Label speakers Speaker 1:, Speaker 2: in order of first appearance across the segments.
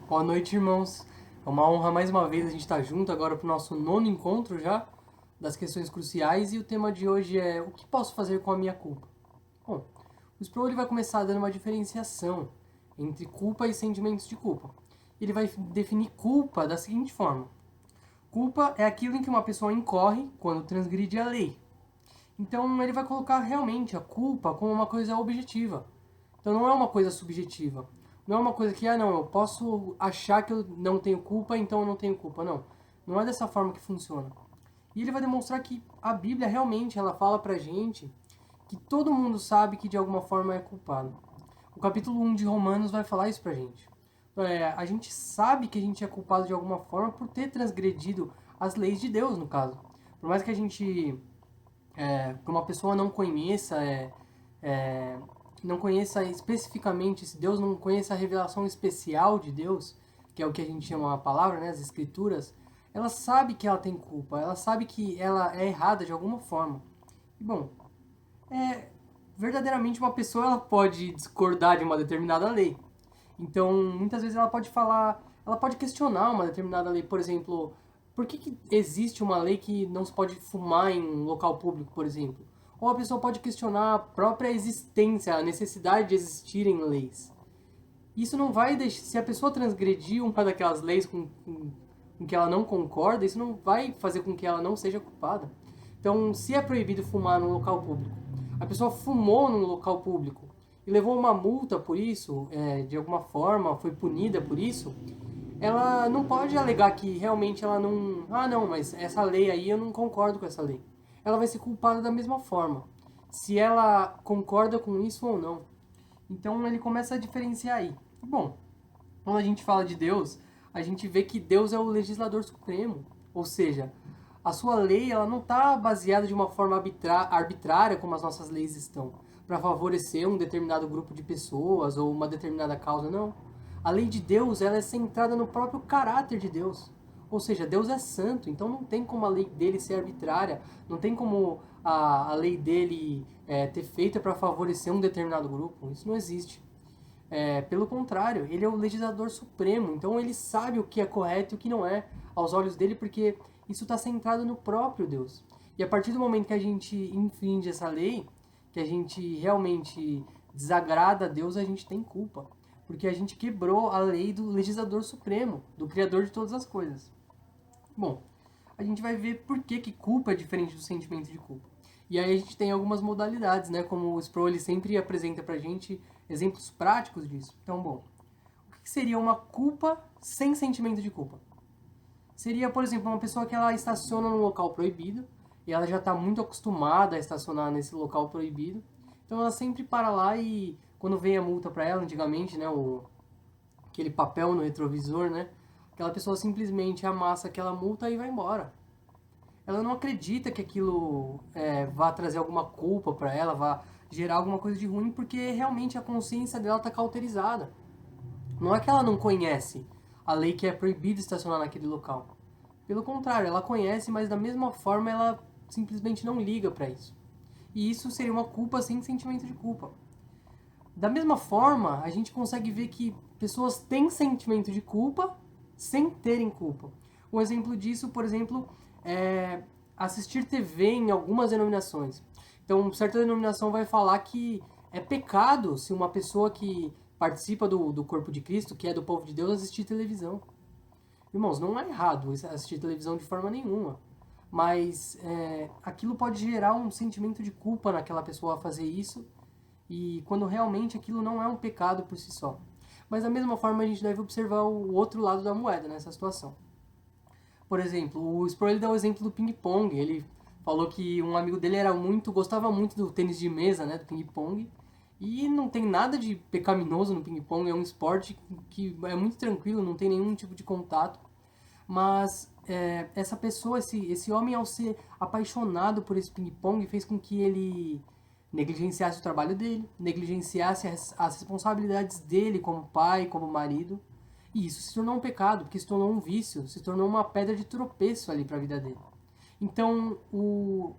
Speaker 1: Boa noite, irmãos. É uma honra mais uma vez a gente estar junto agora para o nosso nono encontro já das questões cruciais e o tema de hoje é o que posso fazer com a minha culpa? Bom, o Sproul ele vai começar dando uma diferenciação entre culpa e sentimentos de culpa. Ele vai definir culpa da seguinte forma: culpa é aquilo em que uma pessoa incorre quando transgride a lei. Então ele vai colocar realmente a culpa como uma coisa objetiva. Então não é uma coisa subjetiva. Não é uma coisa que, não, eu posso achar que eu não tenho culpa, então eu não tenho culpa. Não. Não é dessa forma que funciona. E ele vai demonstrar que a Bíblia realmente ela fala pra gente que todo mundo sabe que de alguma forma é culpado. O capítulo 1 de Romanos vai falar isso pra gente. A gente sabe que a gente é culpado de alguma forma por ter transgredido as leis de Deus, no caso. Por mais que a gente que uma pessoa não conheça, é, não conheça especificamente esse Deus, não conheça a revelação especial de Deus, que é o que a gente chama a palavra, né, as escrituras, ela sabe que ela tem culpa, ela sabe que ela é errada de alguma forma. E bom, verdadeiramente uma pessoa ela pode discordar de uma determinada lei. Então, muitas vezes ela pode falar, ela pode questionar uma determinada lei, por exemplo, por que existe uma lei que não se pode fumar em um local público, por exemplo? Ou a pessoa pode questionar a própria existência, a necessidade de existirem leis. Isso não vai deixar, se a pessoa transgredir uma daquelas leis com que ela não concorda, isso não vai fazer com que ela não seja culpada. Então, se é proibido fumar num local público, a pessoa fumou num local público e levou uma multa por isso, de alguma forma, foi punida por isso, ela não pode alegar que realmente ela não. Ah, não, mas essa lei aí eu não concordo com essa lei. Ela vai ser culpada da mesma forma, se ela concorda com isso ou não. Então ele começa a diferenciar aí. Bom, quando a gente fala de Deus, a gente vê que Deus é o legislador supremo. Ou seja, a sua lei ela não está baseada de uma forma arbitrária como as nossas leis estão, para favorecer um determinado grupo de pessoas ou uma determinada causa, não. A lei de Deus ela é centrada no próprio caráter de Deus. Ou seja, Deus é santo, então não tem como a lei dele ser arbitrária, não tem como a lei dele ter feita para favorecer um determinado grupo. Isso não existe. Pelo contrário, ele é o legislador supremo, então ele sabe o que é correto e o que não é aos olhos dele, porque isso está centrado no próprio Deus. E a partir do momento que a gente infringe essa lei, que a gente realmente desagrada a Deus, a gente tem culpa. Porque a gente quebrou a lei do legislador supremo, do criador de todas as coisas. Bom, a gente vai ver por que culpa é diferente do sentimento de culpa. E aí a gente tem algumas modalidades, né? Como o Sproul ele sempre apresenta pra gente exemplos práticos disso. Então, bom, o que seria uma culpa sem sentimento de culpa? Seria, por exemplo, uma pessoa que ela estaciona num local proibido e ela já está muito acostumada a estacionar nesse local proibido. Então ela sempre para lá e quando vem a multa para ela, antigamente, né, aquele papel no retrovisor, né, aquela pessoa simplesmente amassa aquela multa e vai embora. Ela não acredita que aquilo vá trazer alguma culpa para ela, vá gerar alguma coisa de ruim, porque realmente a consciência dela está cauterizada. Não é que ela não conhece a lei que é proibido estacionar naquele local. Pelo contrário, ela conhece, mas da mesma forma ela simplesmente não liga para isso. E isso seria uma culpa sem sentimento de culpa. Da mesma forma, a gente consegue ver que pessoas têm sentimento de culpa sem terem culpa. Um exemplo disso, por exemplo, é assistir TV em algumas denominações. Então, certa denominação vai falar que é pecado se uma pessoa que participa do corpo de Cristo, que é do povo de Deus, assistir televisão. Irmãos, não é errado assistir televisão de forma nenhuma. Mas aquilo pode gerar um sentimento de culpa naquela pessoa a fazer isso e quando realmente aquilo não é um pecado por si só. Mas da mesma forma a gente deve observar o outro lado da moeda nessa situação. Por exemplo, o Sproul dá o exemplo do ping-pong. Ele falou que um amigo dele gostava muito do tênis de mesa, né, do ping-pong. E não tem nada de pecaminoso no ping-pong, é um esporte que é muito tranquilo, não tem nenhum tipo de contato. Mas essa pessoa, esse homem, ao ser apaixonado por esse ping-pong, fez com que ele negligenciasse o trabalho dele, negligenciasse as responsabilidades dele como pai, como marido. E isso se tornou um pecado, porque se tornou um vício, se tornou uma pedra de tropeço ali para a vida dele. Então, o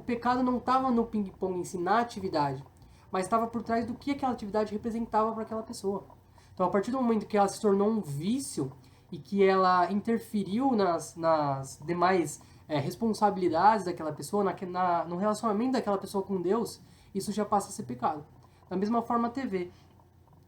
Speaker 1: pecado não estava no ping-pong em si, na atividade, mas estava por trás do que aquela atividade representava para aquela pessoa. Então, a partir do momento que ela se tornou um vício e que ela interferiu nas demais responsabilidades daquela pessoa, no relacionamento daquela pessoa com Deus, isso já passa a ser pecado. Da mesma forma a TV.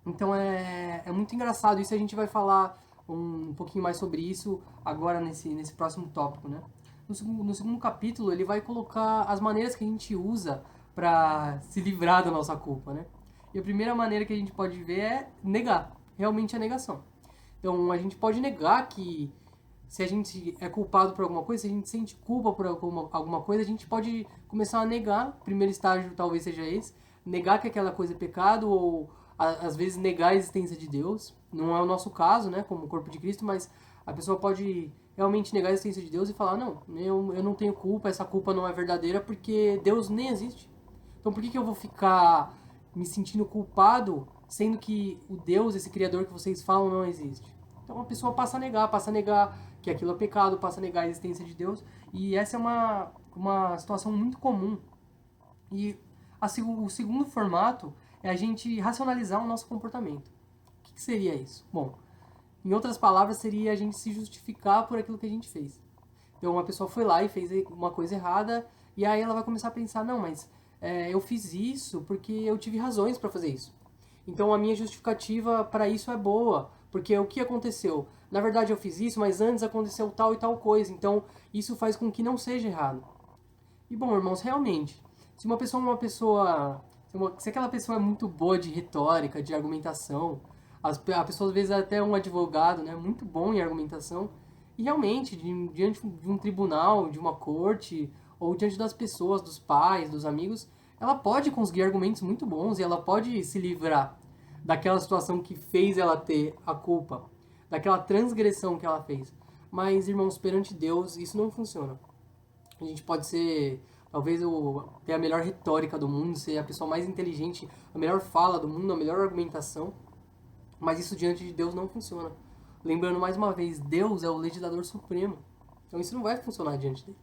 Speaker 1: Então é muito engraçado isso, a gente vai falar um pouquinho mais sobre isso agora nesse próximo tópico, né? No segundo capítulo ele vai colocar as maneiras que a gente usa para se livrar da nossa culpa, né? E a primeira maneira que a gente pode ver é negar, realmente a negação. Então a gente pode negar que se a gente é culpado por alguma coisa, se a gente sente culpa por alguma coisa, a gente pode começar a negar. O primeiro estágio talvez seja esse, negar que aquela coisa é pecado ou às vezes negar a existência de Deus. Não é o nosso caso, né, como corpo de Cristo, mas a pessoa pode realmente negar a existência de Deus e falar, não, eu não tenho culpa, essa culpa não é verdadeira porque Deus nem existe. Então por que eu vou ficar me sentindo culpado, sendo que o Deus, esse Criador que vocês falam, não existe? Então a pessoa passa a negar que aquilo é pecado, passa a negar a existência de Deus, e essa é uma situação muito comum. E o segundo formato é a gente racionalizar o nosso comportamento. O que seria isso? Bom, em outras palavras, seria a gente se justificar por aquilo que a gente fez. Então, uma pessoa foi lá e fez uma coisa errada, e aí ela vai começar a pensar, não, mas eu fiz isso porque eu tive razões para fazer isso. Então, a minha justificativa para isso é boa, porque o que aconteceu? Na verdade, eu fiz isso, mas antes aconteceu tal e tal coisa, então isso faz com que não seja errado. E, bom, irmãos, realmente, se aquela pessoa é muito boa de retórica, de argumentação, a pessoa às vezes é até um advogado, né, muito bom em argumentação, e realmente, diante de um tribunal, de uma corte, ou diante das pessoas, dos pais, dos amigos, ela pode conseguir argumentos muito bons e ela pode se livrar daquela situação que fez ela ter a culpa, daquela transgressão que ela fez. Mas, irmãos, perante Deus, isso não funciona. A gente pode ser, talvez, ter a melhor retórica do mundo, ser a pessoa mais inteligente, a melhor fala do mundo, a melhor argumentação, mas isso diante de Deus não funciona. Lembrando mais uma vez, Deus é o legislador supremo, então isso não vai funcionar diante dele.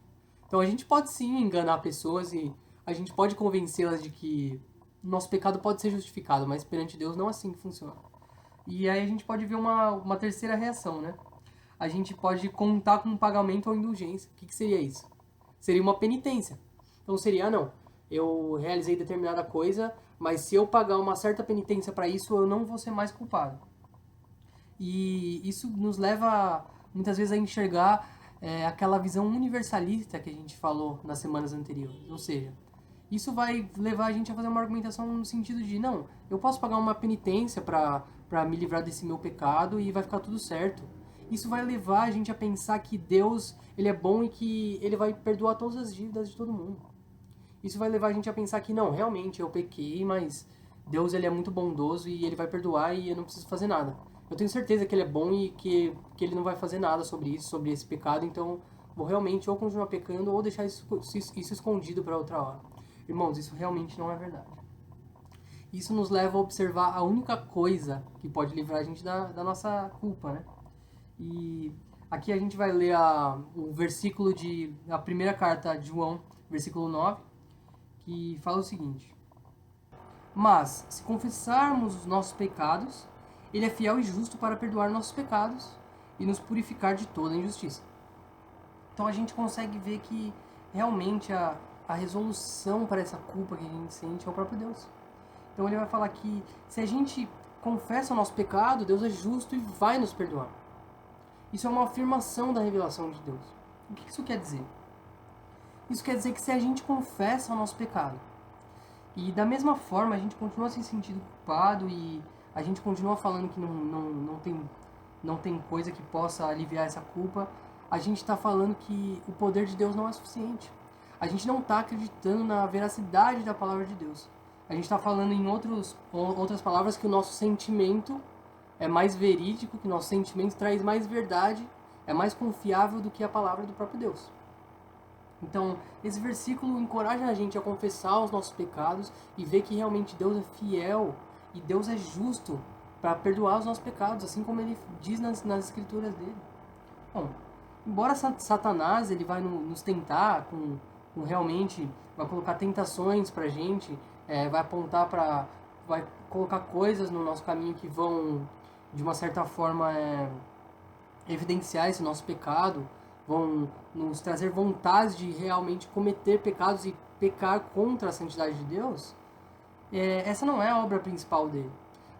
Speaker 1: Então a gente pode sim enganar pessoas e a gente pode convencê-las de que nosso pecado pode ser justificado, mas perante Deus não é assim que funciona. E aí a gente pode ver uma terceira reação, né? A gente pode contar com um pagamento ou indulgência. O que seria isso? Seria uma penitência. Então seria, não, eu realizei determinada coisa, mas se eu pagar uma certa penitência para isso, eu não vou ser mais culpado. E isso nos leva, muitas vezes, a enxergar aquela visão universalista que a gente falou nas semanas anteriores. Ou seja, isso vai levar a gente a fazer uma argumentação no sentido de, não, eu posso pagar uma penitência para me livrar desse meu pecado e vai ficar tudo certo. Isso vai levar a gente a pensar que Deus, ele é bom e que ele vai perdoar todas as dívidas de todo mundo. Isso vai levar a gente a pensar que não, realmente eu pequei, mas Deus, ele é muito bondoso e ele vai perdoar e eu não preciso fazer nada. Eu tenho certeza que ele é bom e que ele não vai fazer nada sobre isso, sobre esse pecado, então vou realmente ou continuar pecando ou deixar isso escondido para outra hora. Irmãos, isso realmente não é verdade. Isso nos leva a observar a única coisa que pode livrar a gente da nossa culpa, né? E aqui a gente vai ler o versículo da primeira carta de João, versículo 9, que fala o seguinte: Mas, se confessarmos os nossos pecados, ele é fiel e justo para perdoar nossos pecados e nos purificar de toda injustiça. Então a gente consegue ver que realmente a resolução para essa culpa que a gente sente é o próprio Deus. Então ele vai falar que se a gente confessa o nosso pecado, Deus é justo e vai nos perdoar. Isso é uma afirmação da revelação de Deus. O que isso quer dizer? Isso quer dizer que se a gente confessa o nosso pecado, e da mesma forma a gente continua se sentindo culpado e a gente continua falando que não tem coisa que possa aliviar essa culpa, a gente está falando que o poder de Deus não é suficiente. A gente não está acreditando na veracidade da palavra de Deus. A gente está falando em outras palavras que o nosso sentimento é mais verídico, que nosso sentimento traz mais verdade, é mais confiável do que a palavra do próprio Deus. Então, esse versículo encoraja a gente a confessar os nossos pecados e ver que realmente Deus é fiel e Deus é justo para perdoar os nossos pecados, assim como ele diz nas escrituras dele. Bom, embora Satanás ele vai nos tentar com realmente, vai colocar tentações pra gente, vai colocar coisas no nosso caminho que vão de uma certa forma, evidenciar esse nosso pecado, vão nos trazer vontade de realmente cometer pecados e pecar contra a santidade de Deus, essa não é a obra principal dele.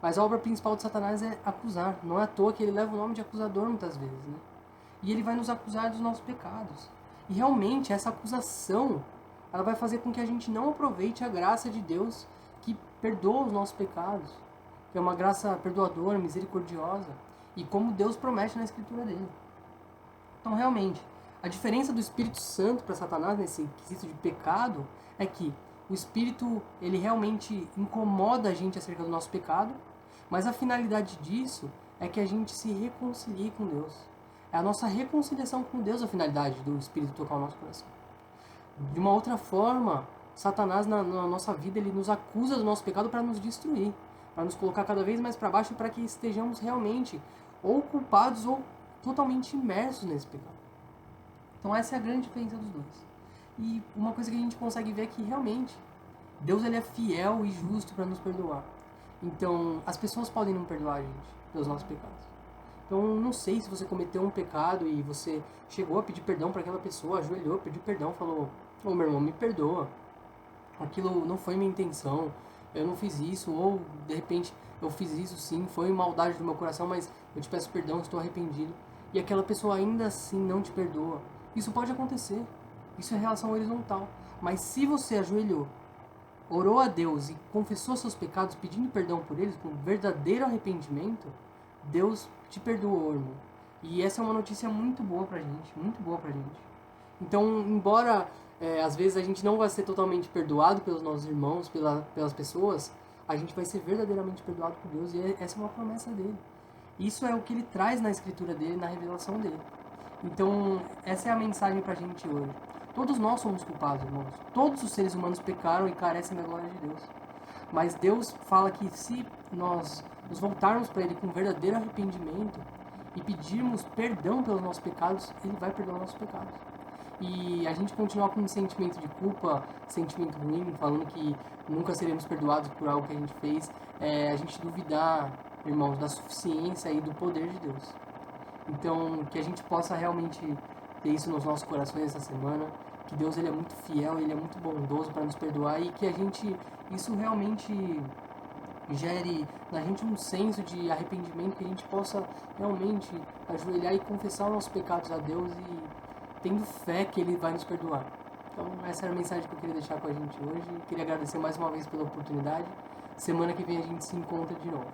Speaker 1: Mas a obra principal de Satanás é acusar. Não é à toa que ele leva o nome de acusador muitas vezes, né? E ele vai nos acusar dos nossos pecados. E realmente essa acusação, ela vai fazer com que a gente não aproveite a graça de Deus que perdoa os nossos pecados, que é uma graça perdoadora, misericordiosa, e como Deus promete na Escritura dele. Então, realmente, a diferença do Espírito Santo para Satanás nesse quesito de pecado é que o Espírito, ele realmente incomoda a gente acerca do nosso pecado, mas a finalidade disso é que a gente se reconcilie com Deus. É a nossa reconciliação com Deus a finalidade do Espírito tocar o nosso coração. De uma outra forma, Satanás na nossa vida, ele nos acusa do nosso pecado para nos destruir, para nos colocar cada vez mais para baixo, para que estejamos realmente ou culpados ou totalmente imersos nesse pecado. Então essa é a grande diferença dos dois. E uma coisa que a gente consegue ver é que realmente Deus, ele é fiel e justo para nos perdoar. Então as pessoas podem não perdoar a gente pelos nossos pecados. Então não sei se você cometeu um pecado e você chegou a pedir perdão para aquela pessoa, ajoelhou, pediu perdão, falou: ô meu irmão, me perdoa, aquilo não foi minha intenção, eu não fiz isso, ou de repente eu fiz isso sim, foi maldade do meu coração, mas eu te peço perdão, estou arrependido, e aquela pessoa ainda assim não te perdoa. Isso pode acontecer, isso é relação horizontal, mas se você ajoelhou, orou a Deus e confessou seus pecados pedindo perdão por eles, com verdadeiro arrependimento, Deus te perdoou, irmão. E essa é uma notícia muito boa pra gente, muito boa pra gente. Então, embora às vezes a gente não vai ser totalmente perdoado pelos nossos irmãos, pelas pessoas, a gente vai ser verdadeiramente perdoado por Deus, e essa é uma promessa dele. Isso é o que ele traz na escritura dele, na revelação dele. Então, essa é a mensagem pra gente hoje. Todos nós somos culpados, irmãos. Todos os seres humanos pecaram e carecem da glória de Deus. Mas Deus fala que se nós nos voltarmos para Ele com verdadeiro arrependimento e pedirmos perdão pelos nossos pecados, Ele vai perdoar nossos pecados. E a gente continuar com um sentimento de culpa, sentimento ruim, falando que nunca seremos perdoados por algo que a gente fez, a gente duvidar, irmãos, da suficiência e do poder de Deus. Então, que a gente possa realmente ter isso nos nossos corações essa semana, que Deus, ele é muito fiel, ele é muito bondoso para nos perdoar, e que isso realmente gere na gente um senso de arrependimento, que a gente possa realmente ajoelhar e confessar os nossos pecados a Deus, e tendo fé que Ele vai nos perdoar. Então essa era a mensagem que eu queria deixar com a gente hoje. Queria agradecer mais uma vez pela oportunidade. Semana que vem a gente se encontra de novo.